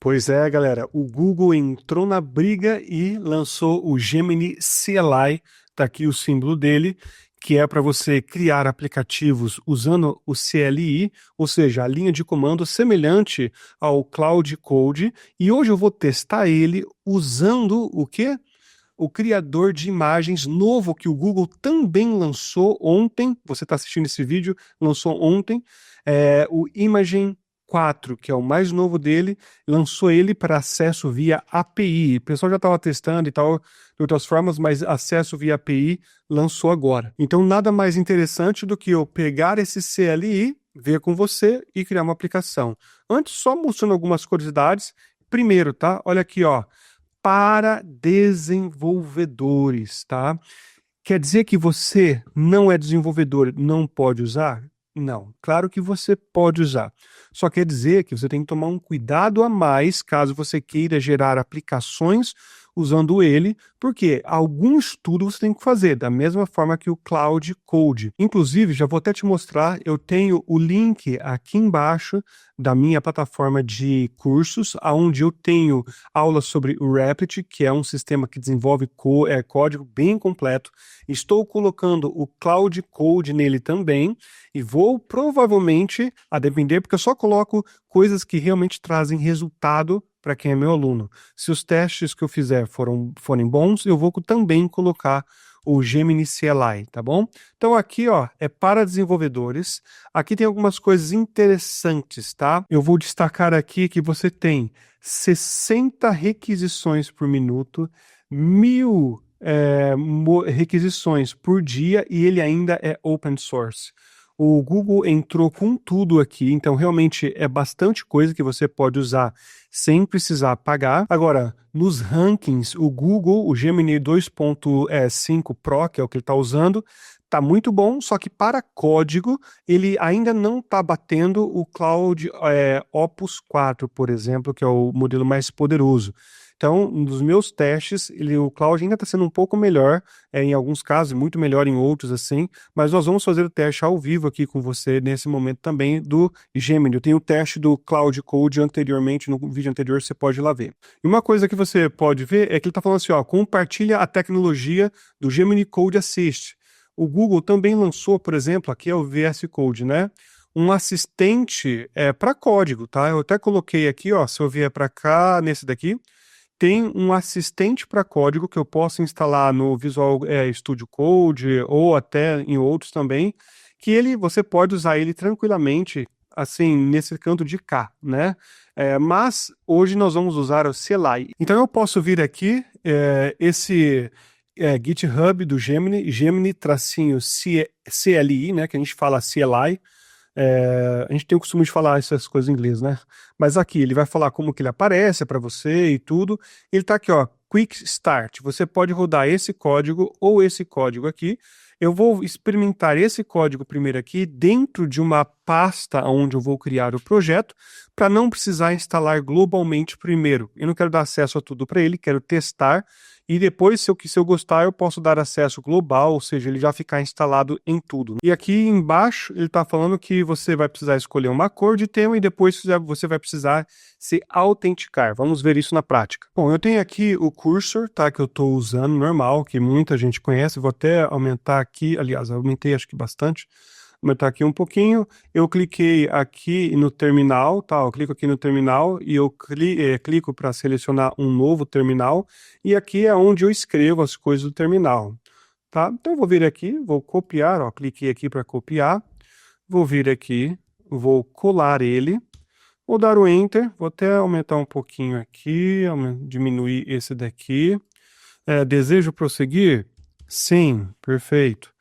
Pois é, galera, o Google entrou na briga e lançou o Gemini CLI, tá aqui o símbolo dele, que é para você criar aplicativos usando o CLI, ou seja, a linha de comando semelhante ao Cloud Code, e hoje eu vou testar ele usando o quê? O criador de imagens novo que o Google também lançou ontem. Você está assistindo esse vídeo, lançou ontem, o Imagen 4, que é o mais novo dele, lançou ele para acesso via API. O pessoal já estava testando e tal, de outras formas, mas acesso via API lançou agora. Então, nada mais interessante do que eu pegar esse CLI, ver com você e criar uma aplicação. Antes, só mostrando algumas curiosidades. Primeiro, tá? Olha aqui, ó. Para desenvolvedores, tá? Quer dizer que você não é desenvolvedor, não pode usar? Não, claro que você pode usar. Só quer dizer que você tem que tomar um cuidado a mais caso você queira gerar aplicações usando ele, porque algum estudo você tem que fazer, da mesma forma que o Cloud Code. Inclusive, já vou até te mostrar, eu tenho o link aqui embaixo da minha plataforma de cursos, onde eu tenho aulas sobre o Replit, que é um sistema que desenvolve código bem completo. Estou colocando o Cloud Code nele também e vou provavelmente, a depender, porque eu só coloco coisas que realmente trazem resultado para quem é meu aluno. Se os testes que eu fizer forem bons, eu vou também colocar o Gemini CLI, tá bom? Então aqui, ó, é para desenvolvedores. Aqui tem algumas coisas interessantes, tá? Eu vou destacar aqui que você tem 60 requisições por minuto, 1000 requisições por dia e ele ainda é open source. O Google entrou com tudo aqui, então realmente é bastante coisa que você pode usar sem precisar pagar. Agora, nos rankings, o Google, o Gemini 2.5 Pro, que é o que ele está usando, está muito bom, só que para código ele ainda não está batendo o Cloud Opus 4, por exemplo, que é o modelo mais poderoso. Então, nos meus testes, o Cloud ainda está sendo um pouco melhor, em alguns casos, muito melhor em outros, assim, mas nós vamos fazer o teste ao vivo aqui com você nesse momento também do Gemini. Eu tenho o teste do Cloud Code anteriormente, no vídeo anterior, você pode ir lá ver. E uma coisa que você pode ver é que ele está falando assim, ó, compartilha a tecnologia do Gemini Code Assist. O Google também lançou, por exemplo, aqui é o VS Code, né? Um assistente para código, tá? Eu até coloquei aqui, ó, se eu vier para cá, nesse daqui, tem um assistente para código que eu posso instalar no Visual Studio Code ou até em outros também, que você pode usar ele tranquilamente, assim, nesse canto de cá, né? Mas hoje nós vamos usar o CLI. Então eu posso vir aqui, esse GitHub do Gemini, Gemini-CLI, né? Que a gente fala CLI. A gente tem o costume de falar essas coisas em inglês, né? Mas aqui ele vai falar como que ele aparece para você e tudo. Ele tá aqui, ó, Quick Start. Você pode rodar esse código ou esse código aqui. Eu vou experimentar esse código primeiro aqui dentro de uma pasta onde eu vou criar o projeto, para não precisar instalar globalmente primeiro. Eu não quero dar acesso a tudo para ele, quero testar. E depois, se eu gostar, eu posso dar acesso global, ou seja, ele já ficar instalado em tudo. E aqui embaixo, ele está falando que você vai precisar escolher uma cor de tema e depois você vai precisar se autenticar. Vamos ver isso na prática. Bom, eu tenho aqui o cursor, tá, que eu estou usando, normal, que muita gente conhece. Vou até aumentar aqui, aliás, aumentei acho que bastante. Aumentar aqui um pouquinho, eu cliquei aqui no terminal, tá? Eu clico aqui no terminal e eu clico para selecionar um novo terminal e aqui é onde eu escrevo as coisas do terminal, tá? Então eu vou vir aqui, vou copiar, ó, cliquei aqui para copiar, vou vir aqui, vou colar ele, vou dar o Enter, vou até aumentar um pouquinho aqui, diminuir esse daqui. Desejo prosseguir? Sim, perfeito.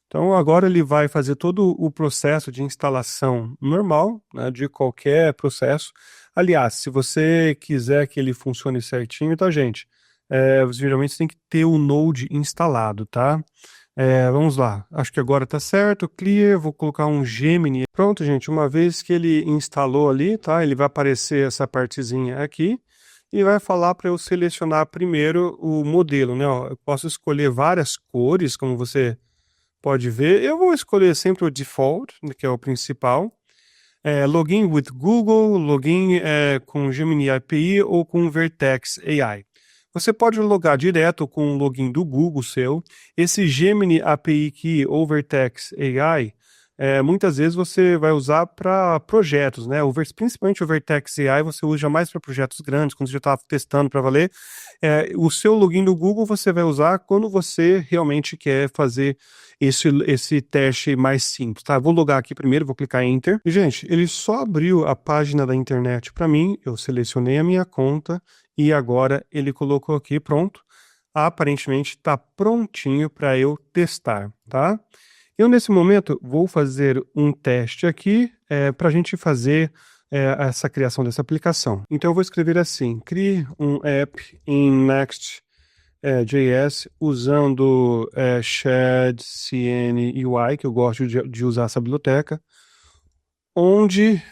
Então agora ele vai fazer todo o processo de instalação normal, né, de qualquer processo. Aliás, se você quiser que ele funcione certinho, tá, gente? Geralmente você tem que ter o Node instalado, tá? Vamos lá, acho que agora tá certo, clear, vou colocar um Gemini. Pronto, gente, uma vez que ele instalou ali, tá? Ele vai aparecer essa partezinha aqui e vai falar para eu selecionar primeiro o modelo, né? Ó, eu posso escolher várias cores, como você pode ver. Eu vou escolher sempre o default, que é o principal. login with Google, login com Gemini API ou com Vertex AI. Você pode logar direto com o login do Google seu. Esse Gemini API Key ou Vertex AI, muitas vezes você vai usar para projetos, né? Principalmente o Vertex AI você usa mais para projetos grandes, quando você já está testando para valer. O seu login do Google você vai usar quando você realmente quer fazer esse teste mais simples, tá? Vou logar aqui primeiro, vou clicar em Enter. E, gente, ele só abriu a página da internet para mim, eu selecionei a minha conta e agora ele colocou aqui, pronto. Aparentemente está prontinho para eu testar, tá? Eu, nesse momento, vou fazer um teste aqui para a gente fazer essa criação dessa aplicação. Então, eu vou escrever assim, crie um app em Next.js usando Shed CN UI, que eu gosto de usar essa biblioteca, onde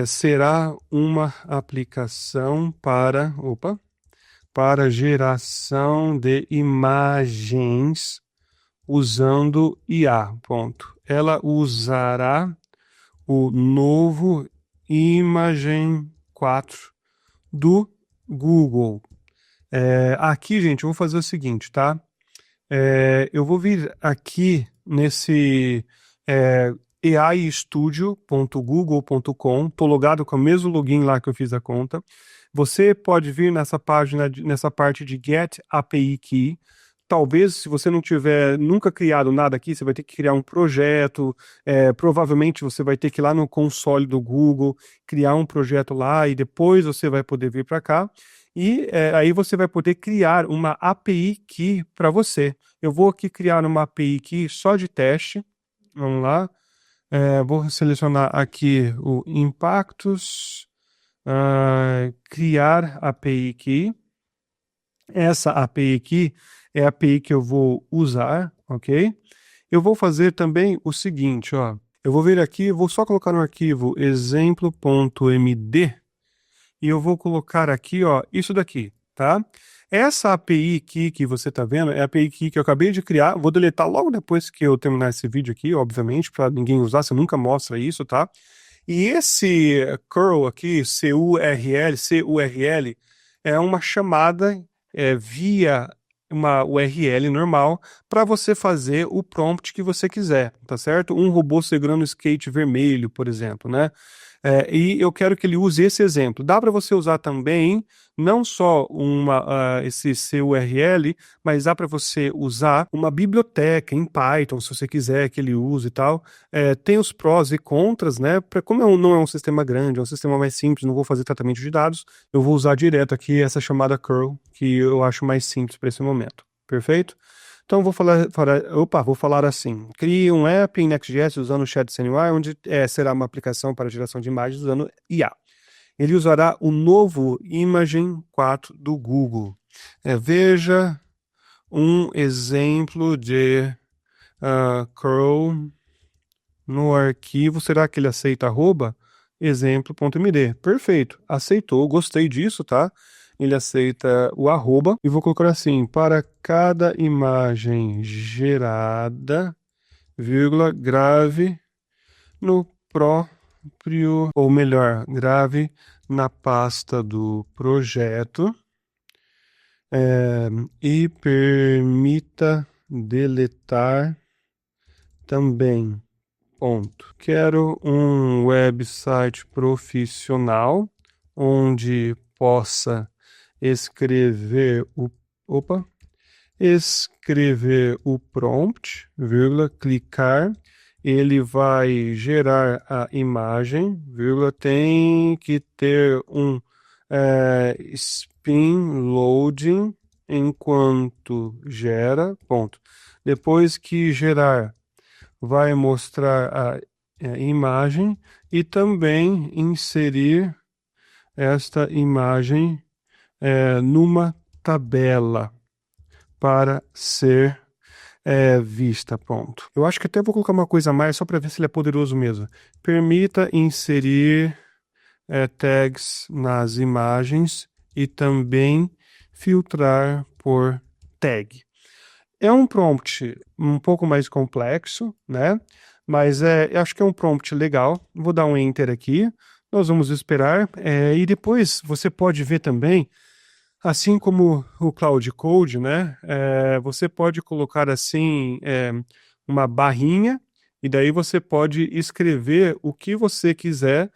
será uma aplicação para geração de imagens usando IA. Ponto. Ela usará o novo Imagen 4 do Google. Aqui, gente, eu vou fazer o seguinte, tá? Eu vou vir aqui nesse aistudio.google.com, tô logado com o mesmo login lá que eu fiz a conta. Você pode vir nessa página, nessa parte de Get API Key. Talvez, se você não tiver nunca criado nada aqui, você vai ter que criar um projeto, provavelmente você vai ter que ir lá no console do Google, criar um projeto lá e depois você vai poder vir para cá. E aí você vai poder criar uma API Key para você. Eu vou aqui criar uma API Key só de teste. Vamos lá. Vou selecionar aqui o impactos, criar API Key. Essa API Key é a API que eu vou usar, ok? Eu vou fazer também o seguinte, ó. Eu vou vir aqui, vou só colocar no arquivo exemplo.md e eu vou colocar aqui, ó, isso daqui, tá? Essa API Key que você tá vendo é a API Key que eu acabei de criar. Vou deletar logo depois que eu terminar esse vídeo aqui, obviamente, para ninguém usar, você nunca mostra isso, tá? E esse curl aqui, CURL, é uma chamada via uma URL normal para você fazer o prompt que você quiser, tá certo? Um robô segurando skate vermelho, por exemplo, né? E eu quero que ele use esse exemplo. Dá para você usar também não só esse CURL, mas dá para você usar uma biblioteca em Python, se você quiser que ele use e tal. Tem os prós e contras, né? Como não é um sistema grande, é um sistema mais simples, não vou fazer tratamento de dados, eu vou usar direto aqui essa chamada curl, que eu acho mais simples para esse momento. Perfeito? Então, vou falar assim. Crie um app em Next.js usando o Shadcn.UI, onde será uma aplicação para geração de imagens usando IA. Ele usará o novo Imagen 4 do Google. Veja um exemplo de curl no arquivo. Será que ele aceita exemplo.md? Perfeito. Aceitou. Gostei disso, tá? Ele aceita o arroba e vou colocar assim, para cada imagem gerada, vírgula, grave no próprio, ou melhor, grave na pasta do projeto e permita deletar também. Ponto. Quero um website profissional onde possa escrever o prompt, vírgula, clicar, ele vai gerar a imagem, vírgula, tem que ter um spin loading enquanto gera, ponto. Depois que gerar, vai mostrar a imagem e também inserir esta imagem numa tabela para ser vista, ponto. Eu acho que até vou colocar uma coisa a mais só para ver se ele é poderoso mesmo. Permita inserir tags nas imagens e também filtrar por tag. É um prompt um pouco mais complexo, né? Mas eu acho que é um prompt legal. Vou dar um Enter aqui. Nós vamos esperar. E depois você pode ver também, assim como o Cloud Code, né? Você pode colocar assim uma barrinha e daí você pode escrever o que você quiser,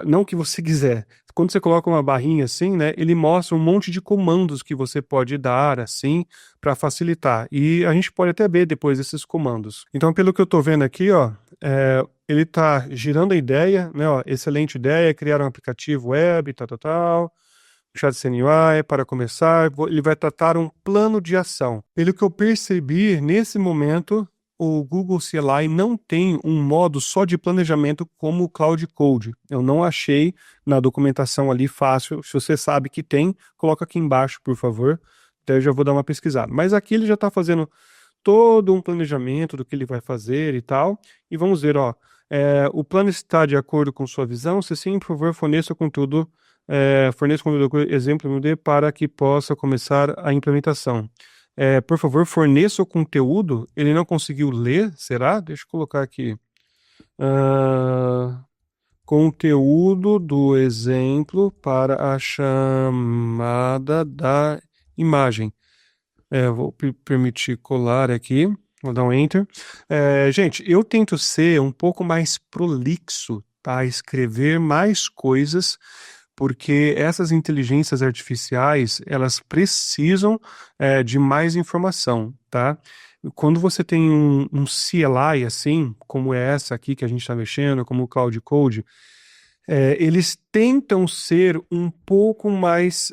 não o que você quiser. Quando você coloca uma barrinha assim, né? Ele mostra um monte de comandos que você pode dar assim para facilitar. E a gente pode até ver depois esses comandos. Então, pelo que eu estou vendo aqui, ó, ele está girando a ideia, né? Ó, excelente ideia, criar um aplicativo web, tal, tal, tal. Chat CNUI, para começar, ele vai tratar um plano de ação. Pelo que eu percebi, nesse momento, o Google CLI não tem um modo só de planejamento como o Cloud Code. Eu não achei na documentação ali fácil. Se você sabe que tem, coloca aqui embaixo, por favor. Daí eu já vou dar uma pesquisada. Mas aqui ele já está fazendo todo um planejamento do que ele vai fazer e tal. E vamos ver, ó. O plano está de acordo com sua visão? Se sim, por favor, forneça conteúdo. Forneça conteúdo, exemplo MD para que possa começar a implementação. Por favor, forneça o conteúdo. Ele não conseguiu ler, será? Deixa eu colocar aqui. Conteúdo do exemplo para a chamada da imagem. Vou permitir colar aqui. Vou dar um Enter. Gente, eu tento ser um pouco mais prolixo, tá? Escrever mais coisas, porque essas inteligências artificiais, elas precisam de mais informação, tá? Quando você tem um CLI assim, como é essa aqui que a gente está mexendo, como o Cloud Code, eles tentam ser um pouco mais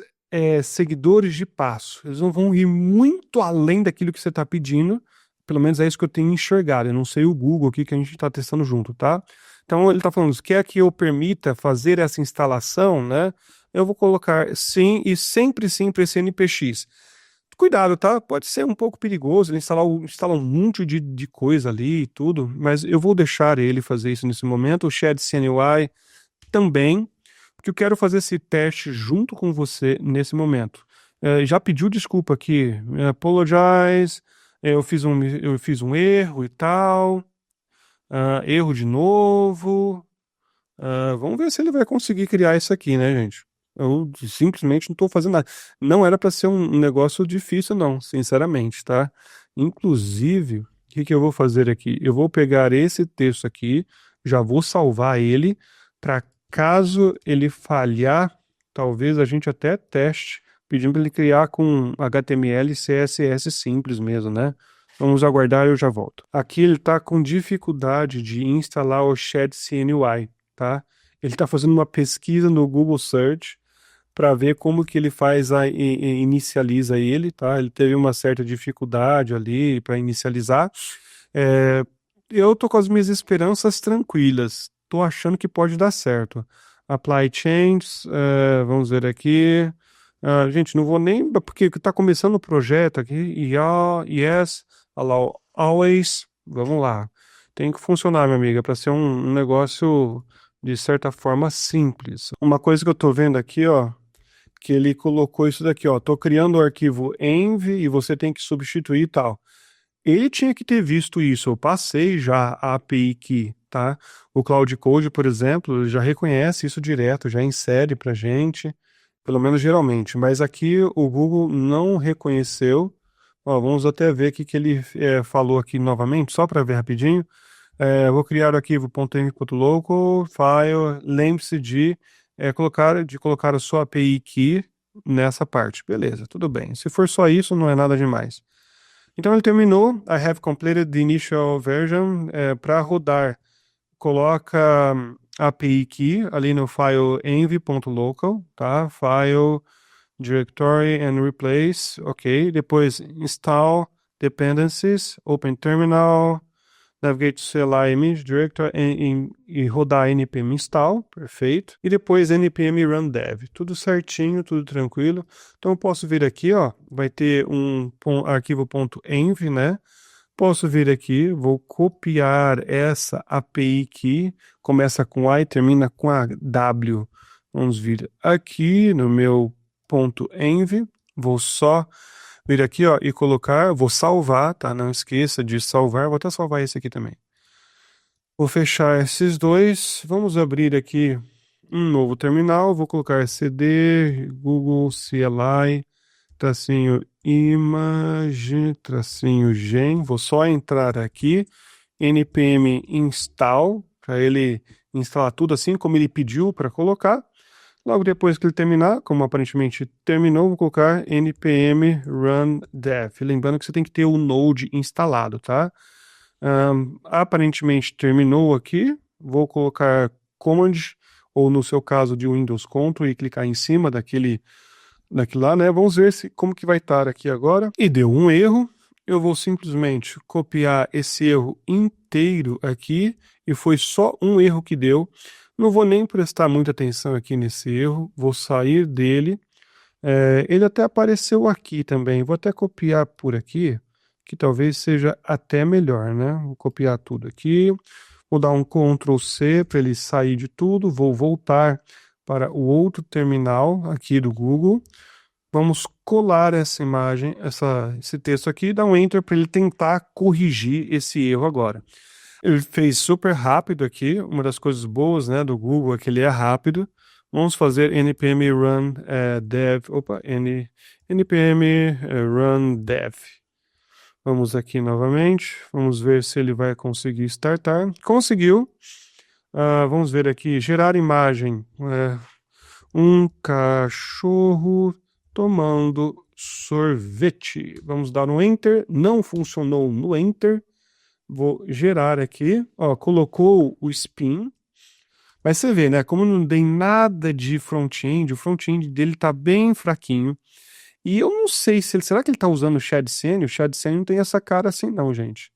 seguidores de passo. Eles não vão ir muito além daquilo que você está pedindo, pelo menos é isso que eu tenho enxergado. Eu não sei o Google aqui que a gente está testando junto, tá? Então ele está falando, quer que eu permita fazer essa instalação, né? Eu vou colocar sim e sempre sim para esse NPX. Cuidado, tá? Pode ser um pouco perigoso ele instalar um monte de coisa ali e tudo, mas eu vou deixar ele fazer isso nesse momento. O Shed CNUI também, porque eu quero fazer esse teste junto com você nesse momento. Já pediu desculpa aqui, apologize, eu fiz um erro e tal, erro de novo. Vamos ver se ele vai conseguir criar isso aqui, né, gente? Eu simplesmente não estou fazendo nada. Não era para ser um negócio difícil, não, sinceramente, tá? Inclusive, o que que eu vou fazer aqui? Eu vou pegar esse texto aqui, já vou salvar ele, para caso ele falhar, talvez a gente até teste, pedindo para ele criar com HTML e CSS simples mesmo, né? Vamos aguardar, eu já volto. Aqui ele está com dificuldade de instalar o Shed CNUI, tá? Ele está fazendo uma pesquisa no Google Search para ver como que ele faz inicializa ele, tá? Ele teve uma certa dificuldade ali para inicializar. Eu tô com as minhas esperanças tranquilas. Tô achando que pode dar certo. Apply changes, vamos ver aqui. Gente, não vou nem porque está começando o projeto aqui. Yes, allow always. Vamos lá. Tem que funcionar, minha amiga, para ser um negócio de certa forma simples. Uma coisa que eu tô vendo aqui, ó, que ele colocou isso daqui, ó, tô criando o arquivo env e você tem que substituir e tal. Ele tinha que ter visto isso, eu passei já a API key, tá? O Cloud Code, por exemplo, já reconhece isso direto, já insere pra gente, pelo menos geralmente, mas aqui o Google não reconheceu. Ó, vamos até ver o que ele falou aqui novamente, só para ver rapidinho. Vou criar o arquivo .env.local, file, lembre-se de colocar a sua API key nessa parte. Beleza, tudo bem. Se for só isso, não é nada demais. Então ele terminou. I have completed the initial version. Para rodar, coloca a API key ali no file env.local, tá? File, directory and replace, ok. Depois install dependencies, open terminal, navigate to CLI image directory e rodar npm install, perfeito. E depois npm run dev, tudo certinho, tudo tranquilo. Então eu posso vir aqui, ó, vai ter um arquivo .env, né? Posso vir aqui, vou copiar essa API key, começa com A e termina com a W. Vamos vir aqui no meu .env, vou só vir aqui, ó, e colocar, vou salvar, tá? Não esqueça de salvar, vou até salvar esse aqui também. Vou fechar esses dois. Vamos abrir aqui um novo terminal. Vou colocar cd, Google CLI, tracinho image, tracinho gen. Vou só entrar aqui, npm install, para ele instalar tudo assim como ele pediu para colocar. Logo depois que ele terminar, como aparentemente terminou, vou colocar npm run dev. Lembrando que você tem que ter o Node instalado, tá? Aparentemente terminou aqui. Vou colocar command, ou no seu caso de Windows Ctrl, e clicar em cima daquilo lá, né? Vamos ver como que vai estar aqui agora. E deu um erro. Eu vou simplesmente copiar esse erro inteiro aqui, e foi só um erro que deu. Não vou nem prestar muita atenção aqui nesse erro, vou sair dele. Ele até apareceu aqui também, vou até copiar por aqui, que talvez seja até melhor, né? Vou copiar tudo aqui, vou dar um Ctrl C para ele sair de tudo, vou voltar para o outro terminal aqui do Google. Vamos colar essa imagem, esse texto aqui, e dar um Enter para ele tentar corrigir esse erro agora. Ele fez super rápido aqui. Uma das coisas boas, né, do Google é que ele é rápido. Vamos fazer npm run dev. Npm run dev. Vamos aqui novamente. Vamos ver se ele vai conseguir startar. Conseguiu. Vamos ver aqui. Gerar imagem. Um cachorro tomando sorvete. Vamos dar um Enter. Não funcionou no Enter. Vou gerar aqui, ó, colocou o spin, mas você vê, né, como não tem nada de front-end, o front-end dele tá bem fraquinho, e eu não sei se será que ele tá usando o ShadCN? O ShadCN não tem essa cara assim não, gente.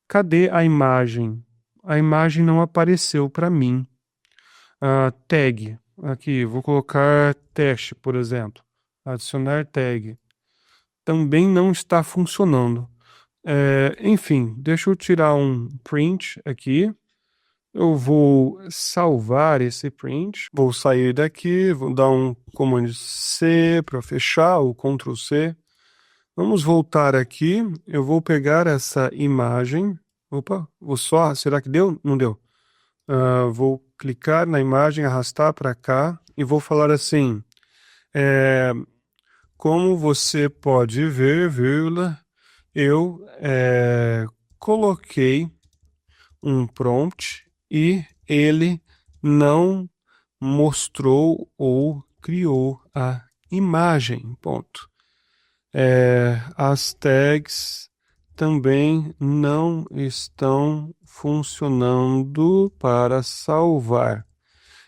Cadê a imagem? A imagem não apareceu para mim. Tag, aqui, vou colocar teste, por exemplo, adicionar tag, também não está funcionando. Enfim, deixa eu tirar um print aqui. Eu vou salvar esse print. Vou sair daqui, vou dar um Command C para fechar, ou Ctrl C. Vamos voltar aqui. Eu vou pegar essa imagem. Opa, será que deu? Não deu. Vou clicar na imagem, arrastar para cá e vou falar assim. Como você pode ver, vírgula, eu coloquei um prompt e ele não mostrou ou criou a imagem, ponto. As tags também não estão funcionando para salvar.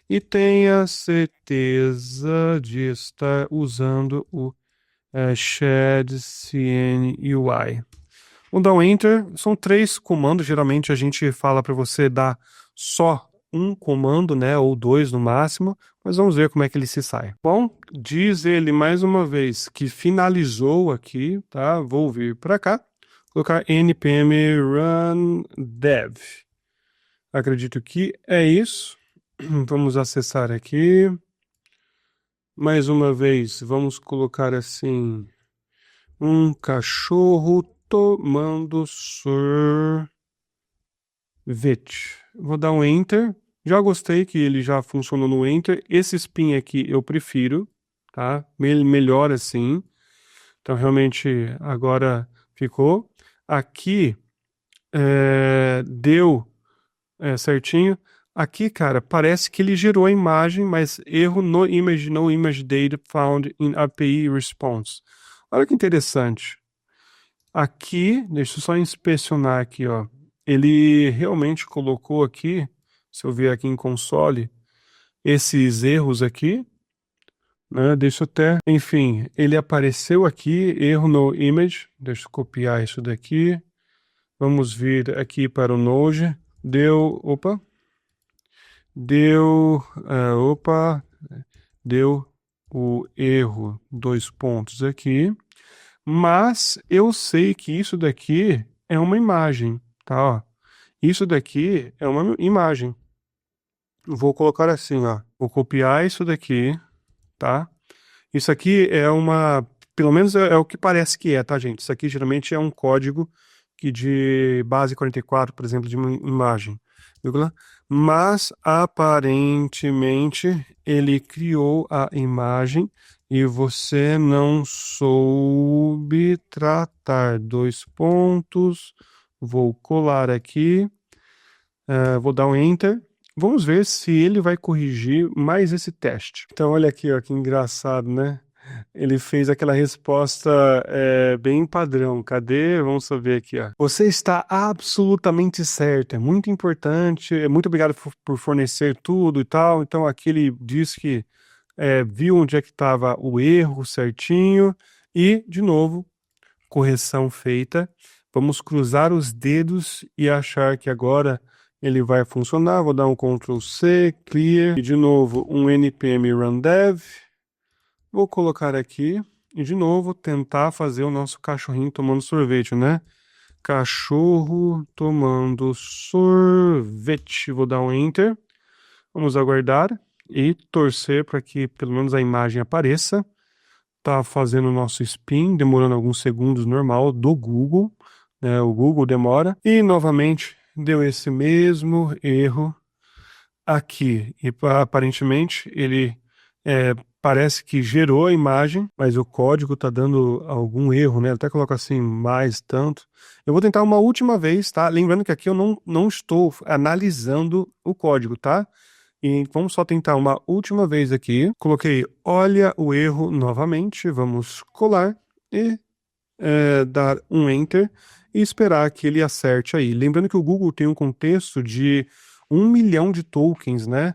E tenha certeza de estar usando o ShadCN UI. Vou dar um Enter. São 3 comandos. Geralmente a gente fala para você dar só um comando, né? Ou 2 no máximo. Mas vamos ver como é que ele se sai. Bom, diz ele mais uma vez que finalizou aqui, tá? Vou vir para cá. Colocar npm run dev. Acredito que é isso. Vamos acessar aqui. Mais uma vez, vamos colocar assim: um cachorro tomando sorvete. Vou dar um Enter. Já gostei que ele já funcionou no Enter. Esse spin aqui eu prefiro, tá? Melhor assim. Então, realmente, agora ficou. Aqui, deu certinho. Aqui, cara, parece que ele gerou a imagem, mas erro no image data found in API response. Olha que interessante. Aqui, deixa eu só inspecionar aqui, ó. Ele realmente colocou aqui, se eu ver aqui em console, esses erros aqui, né? Deixa eu até, enfim, ele apareceu aqui, erro no image. Deixa eu copiar isso daqui. Vamos vir aqui para o Node. Deu o erro, 2 pontos aqui, mas eu sei que isso daqui é uma imagem, tá? Ó. Isso daqui é uma imagem. Vou colocar assim, ó. Vou copiar isso daqui, tá? Isso aqui pelo menos é o que parece que é, tá, gente? Isso aqui geralmente é um código de base 44, por exemplo, de uma imagem. vírgula, mas aparentemente ele criou a imagem e você não soube tratar. Dois pontos. Vou colar aqui. Vou dar um Enter. Vamos ver se ele vai corrigir mais esse teste. Então, olha aqui, ó, que engraçado, né? Ele fez aquela resposta bem padrão. Cadê? Vamos saber aqui, ó. Você está absolutamente certo. É muito importante. Muito obrigado por fornecer tudo e tal. Então, aqui ele diz que viu onde é que estava o erro certinho. E, de novo, correção feita. Vamos cruzar os dedos e achar que agora ele vai funcionar. Vou dar um Ctrl C, Clear. E, de novo, um npm run dev. Vou colocar aqui e, de novo, tentar fazer o nosso cachorrinho tomando sorvete, né? Cachorro tomando sorvete. Vou dar um Enter. Vamos aguardar e torcer para que pelo menos a imagem apareça. Tá fazendo o nosso spin, demorando alguns segundos normal do Google, né? O Google demora. E, novamente, deu esse mesmo erro aqui. E, aparentemente, ele parece que gerou a imagem, mas o código tá dando algum erro, né? Até coloca assim, mais tanto. Eu vou tentar uma última vez, tá? Lembrando que aqui eu não estou analisando o código, tá? E vamos só tentar uma última vez aqui. Coloquei, olha o erro novamente. Vamos colar e dar um Enter e esperar que ele acerte aí. Lembrando que o Google tem um contexto de 1 milhão de tokens, né?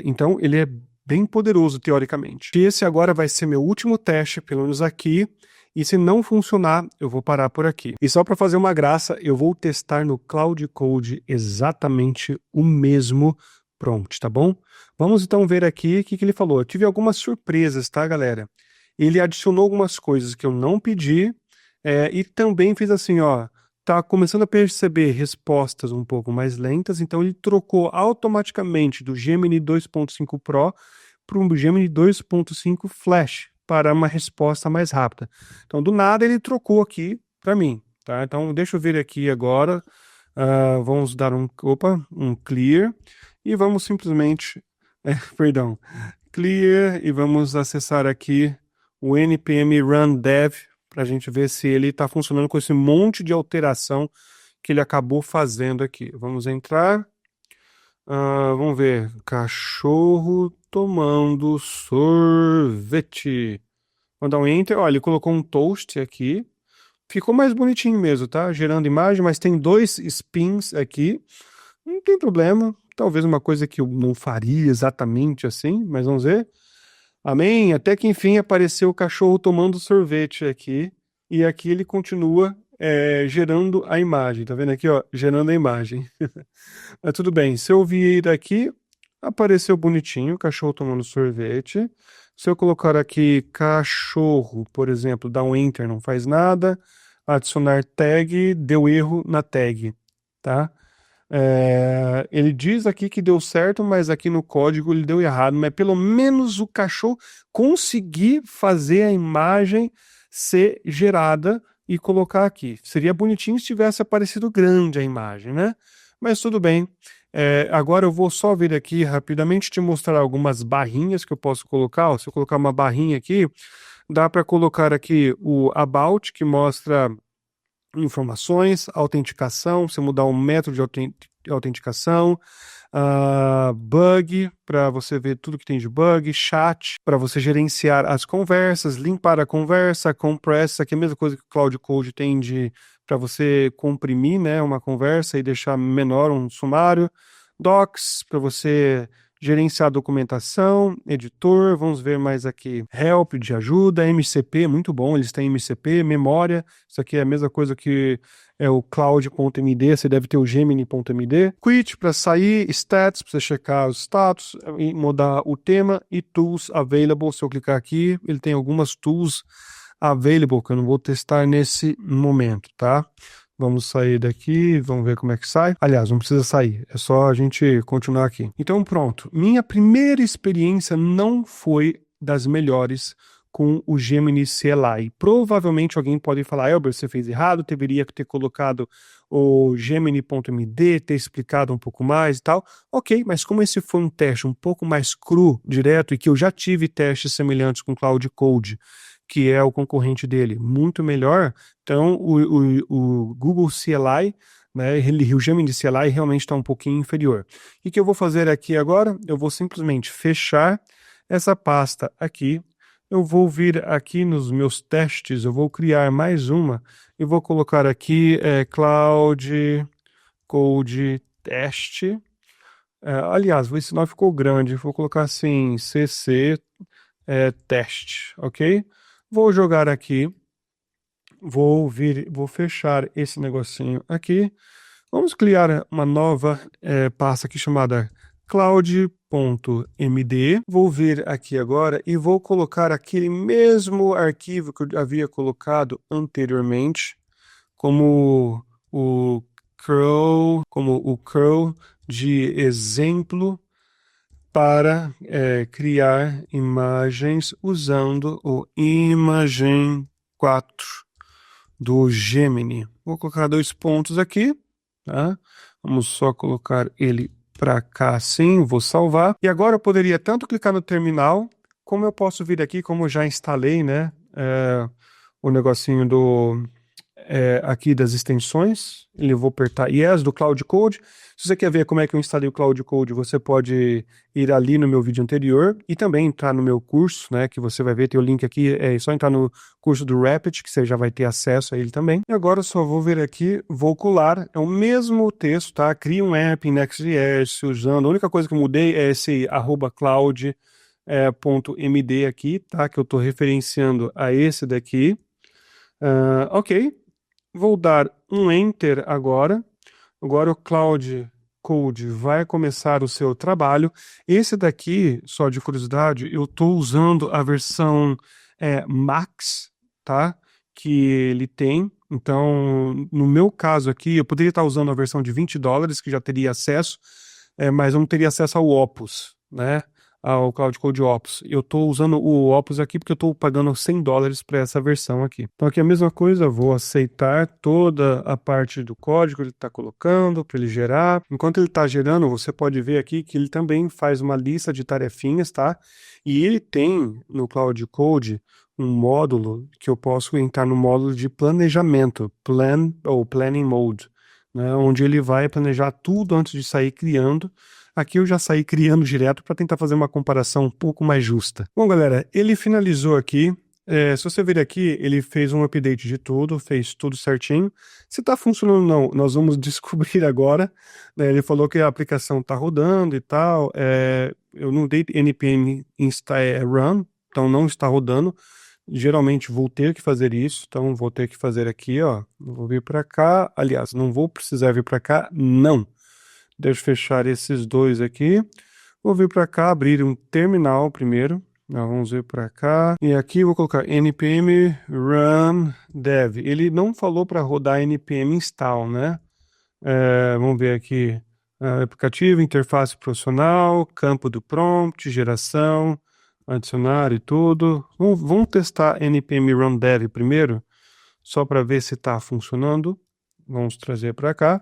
Então ele é bem poderoso, teoricamente. Esse agora vai ser meu último teste, pelo menos aqui. E se não funcionar, eu vou parar por aqui. E só para fazer uma graça, eu vou testar no Cloud Code exatamente o mesmo prompt, tá bom? Vamos então ver aqui o que ele falou. Eu tive algumas surpresas, tá, galera? Ele adicionou algumas coisas que eu não pedi e também fez assim, ó, tá começando a perceber respostas um pouco mais lentas, então ele trocou automaticamente do Gemini 2.5 Pro para um Gemini 2.5 Flash para uma resposta mais rápida. Então, do nada, ele trocou aqui para mim, tá? Então, deixa eu ver aqui agora. Vamos dar um clear e vamos simplesmente, clear e vamos acessar aqui o npm run dev para a gente ver se ele está funcionando com esse monte de alteração que ele acabou fazendo aqui. Vamos entrar. Vamos ver. Cachorro tomando sorvete. Vou dar um Enter. Olha, ele colocou um toast aqui. Ficou mais bonitinho mesmo, tá? Gerando imagem, mas tem 2 spins aqui. Não tem problema. Talvez uma coisa que eu não faria exatamente assim, mas vamos ver. Amém? Até que enfim apareceu o cachorro tomando sorvete aqui. E aqui ele continua gerando a imagem. Tá vendo aqui, ó? Gerando a imagem. Mas tudo bem. Se eu vir aqui, apareceu bonitinho, cachorro tomando sorvete. Se eu colocar aqui cachorro, por exemplo, dar um Enter, não faz nada. Adicionar tag, deu erro na tag, tá? Ele diz aqui que deu certo, mas aqui no código ele deu errado. Mas pelo menos o cachorro conseguir fazer a imagem ser gerada e colocar aqui. Seria bonitinho se tivesse aparecido grande a imagem, né? Mas tudo bem. Agora eu vou só vir aqui rapidamente te mostrar algumas barrinhas que eu posso colocar. Se eu colocar uma barrinha aqui, dá para colocar aqui o About, que mostra informações, autenticação, se mudar o método de autenticação, bug, para você ver tudo que tem de bug, chat, para você gerenciar as conversas, limpar a conversa, compress, isso aqui é a mesma coisa que o Cloud Code tem para você comprimir, né, uma conversa e deixar menor um sumário, docs, para você gerenciar a documentação, editor, vamos ver mais aqui, help de ajuda, MCP, muito bom, eles têm MCP, memória, isso aqui é a mesma coisa que é o cloud.md, você deve ter o gemini.md, quit para sair, stats para você checar os status, e mudar o tema e tools available, se eu clicar aqui, ele tem algumas tools available que eu não vou testar nesse momento, tá? Vamos sair daqui, vamos ver como é que sai. Aliás, não precisa sair, é só a gente continuar aqui. Então pronto, minha primeira experiência não foi das melhores com o Gemini CLI. Provavelmente alguém pode falar, Elber, você fez errado, deveria ter colocado o Gemini.md, ter explicado um pouco mais e tal. Ok, mas como esse foi um teste um pouco mais cru, direto, e que eu já tive testes semelhantes com Cloud Code, que é o concorrente dele, muito melhor, então o Google CLI, né, o Gemini CLI realmente está um pouquinho inferior. O que eu vou fazer aqui agora? Eu vou simplesmente fechar essa pasta aqui. Eu vou vir aqui nos meus testes, eu vou criar mais uma e vou colocar aqui Cloud Code Test. Aliás, esse nome ficou grande, vou colocar assim CC Teste, ok? Vou jogar aqui, vou fechar esse negocinho aqui. Vamos criar uma nova pasta aqui chamada cloud.md. Vou vir aqui agora e vou colocar aquele mesmo arquivo que eu havia colocado anteriormente, como o curl de exemplo para criar imagens usando o Imagen 4 do Gemini. Vou colocar 2 pontos aqui, tá? Vamos só colocar ele para cá assim, vou salvar. E agora eu poderia tanto clicar no terminal, como eu posso vir aqui, como eu já instalei, né, o negocinho aqui das extensões. Eu vou apertar Yes do Cloud Code. Se você quer ver como é que eu instalei o Cloud Code, você pode ir ali no meu vídeo anterior e também entrar no meu curso, né, que você vai ver, tem o link aqui, é só entrar no curso do Rapid, que você já vai ter acesso a ele também. E agora eu só vou vir aqui, vou colar, é o mesmo texto, tá? Cria um app em Next.js usando, a única coisa que eu mudei é esse @cloud.md aqui, tá? Que eu estou referenciando a esse daqui. Ok, vou dar um Enter agora. Agora o Cloud Code vai começar o seu trabalho. Esse daqui, só de curiosidade, eu estou usando a versão Max, tá? Que ele tem. Então, no meu caso aqui, eu poderia estar usando a versão de $20, que já teria acesso, mas eu não teria acesso ao Opus, né? Ao Cloud Code Opus. Eu estou usando o Opus aqui porque eu estou pagando $100 para essa versão aqui. Então aqui é a mesma coisa, vou aceitar toda a parte do código que ele está colocando para ele gerar. Enquanto ele está gerando, você pode ver aqui que ele também faz uma lista de tarefinhas, tá? E ele tem no Cloud Code um módulo que eu posso entrar no módulo de planejamento, Planning Mode, né? Onde ele vai planejar tudo antes de sair criando. Aqui eu já saí criando direto para tentar fazer uma comparação um pouco mais justa. Bom, galera, ele finalizou aqui. Se você vir aqui, ele fez um update de tudo, fez tudo certinho. Se está funcionando ou não, nós vamos descobrir agora. Ele falou que a aplicação está rodando e tal. Eu não dei npm run, então não está rodando. Geralmente vou ter que fazer isso, então vou ter que fazer aqui, ó. Vou vir para cá. Aliás, não vou precisar vir para cá, não. Deixa eu fechar esses dois aqui. Vou vir para cá, abrir um terminal primeiro. Vamos vir para cá. E aqui vou colocar npm run dev. Ele não falou para rodar npm install, né? Vamos ver aqui. Aplicativo, interface profissional, campo do prompt, geração, adicionar e tudo. Vamos testar npm run dev primeiro, só para ver se está funcionando. Vamos trazer para cá.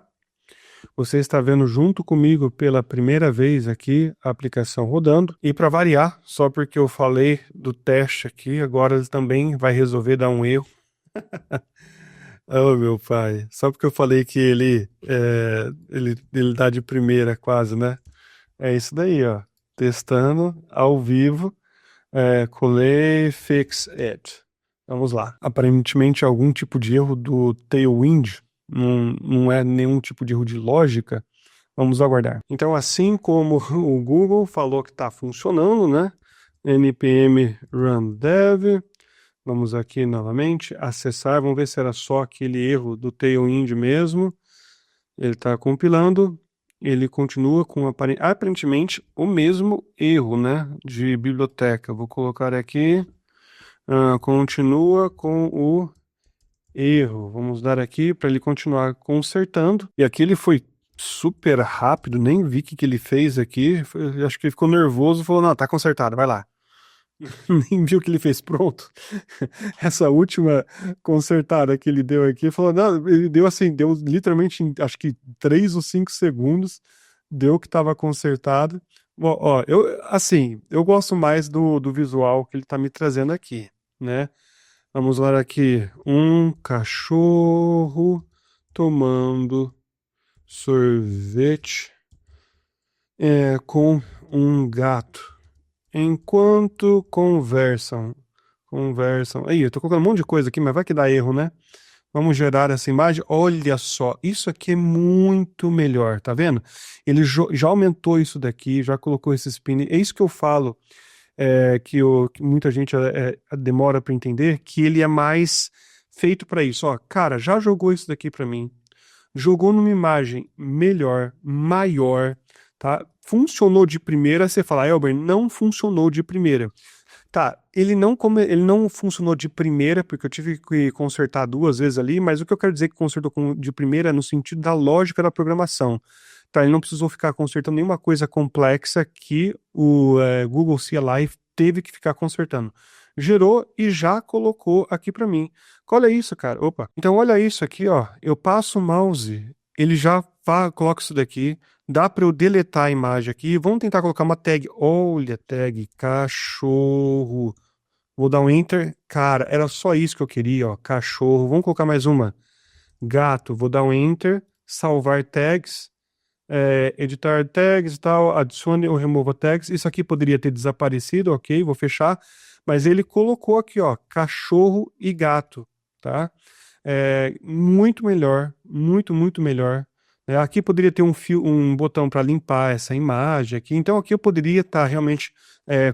Você está vendo junto comigo pela primeira vez aqui a aplicação rodando. E para variar, só porque eu falei do teste aqui, agora ele também vai resolver dar um erro. Oh, meu pai. Só porque eu falei que ele dá de primeira quase, né? É isso daí, ó. Testando ao vivo. Colei, fix it. Vamos lá. Aparentemente algum tipo de erro do Tailwind. Não é nenhum tipo de erro de lógica. Vamos aguardar. Então, assim como o Google falou que está funcionando, né? npm run dev. Vamos aqui novamente, acessar. Vamos ver se era só aquele erro do Tailwind mesmo. Ele está compilando. Ele continua com aparentemente o mesmo erro, né? De biblioteca. Vou colocar aqui. Continua com o erro. Vamos dar aqui para ele continuar consertando. E aqui ele foi super rápido, nem vi o que ele fez aqui. Acho que ele ficou nervoso e falou, não, tá consertado, vai lá. Nem viu o que ele fez. Pronto. Essa última consertada que ele deu aqui, falou, não, ele deu assim, deu literalmente, acho que 3 ou 5 segundos, deu que estava consertado. Ó, eu gosto mais do visual que ele tá me trazendo aqui, né? Vamos lá aqui. Um cachorro tomando sorvete com um gato. Enquanto conversam. Conversam. Aí, eu tô colocando um monte de coisa aqui, mas vai que dá erro, né? Vamos gerar essa imagem. Olha só, isso aqui é muito melhor, tá vendo? Ele já aumentou isso daqui, já colocou esse spin. É isso que eu falo, que muita gente demora para entender, que ele é mais feito para isso. Ó, cara, já jogou isso daqui para mim. Jogou numa imagem melhor, maior, tá? Funcionou de primeira, você fala, Elber, não funcionou de primeira. Tá, ele não funcionou de primeira, porque eu tive que consertar 2 vezes ali, mas o que eu quero dizer que consertou de primeira é no sentido da lógica da programação. Tá, ele não precisou ficar consertando nenhuma coisa complexa que o Google CLI teve que ficar consertando. Gerou e já colocou aqui para mim. Olha isso, cara. Opa. Então olha isso aqui, ó. Eu passo o mouse, ele já coloca isso daqui. Dá para eu deletar a imagem aqui. Vamos tentar colocar uma tag. Olha, tag cachorro. Vou dar um enter. Cara, era só isso que eu queria, ó. Cachorro. Vamos colocar mais uma. Gato. Vou dar um enter. Salvar tags. Editar tags e tal. Adicione ou remova tags. Isso aqui poderia ter desaparecido, ok? Vou fechar. Mas ele colocou aqui, ó. Cachorro e gato, tá? Muito melhor. Muito, muito melhor. Aqui poderia ter um botão para limpar essa imagem aqui. Então aqui eu poderia estar realmente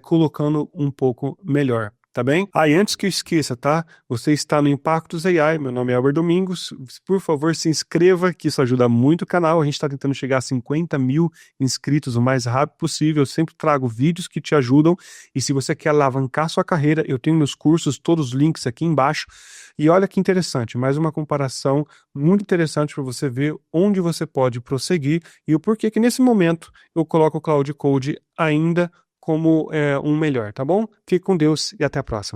colocando um pouco melhor, tá bem? E antes que eu esqueça, tá? Você está no Impactos AI, meu nome é Albert Domingos. Por favor, se inscreva, que isso ajuda muito o canal. A gente está tentando chegar a 50 mil inscritos o mais rápido possível. Eu sempre trago vídeos que te ajudam. E se você quer alavancar sua carreira, eu tenho meus cursos, todos os links aqui embaixo. E olha que interessante, mais uma comparação muito interessante para você ver onde você pode prosseguir e o porquê que nesse momento eu coloco o Cloud Code ainda como um melhor, tá bom? Fique com Deus e até a próxima.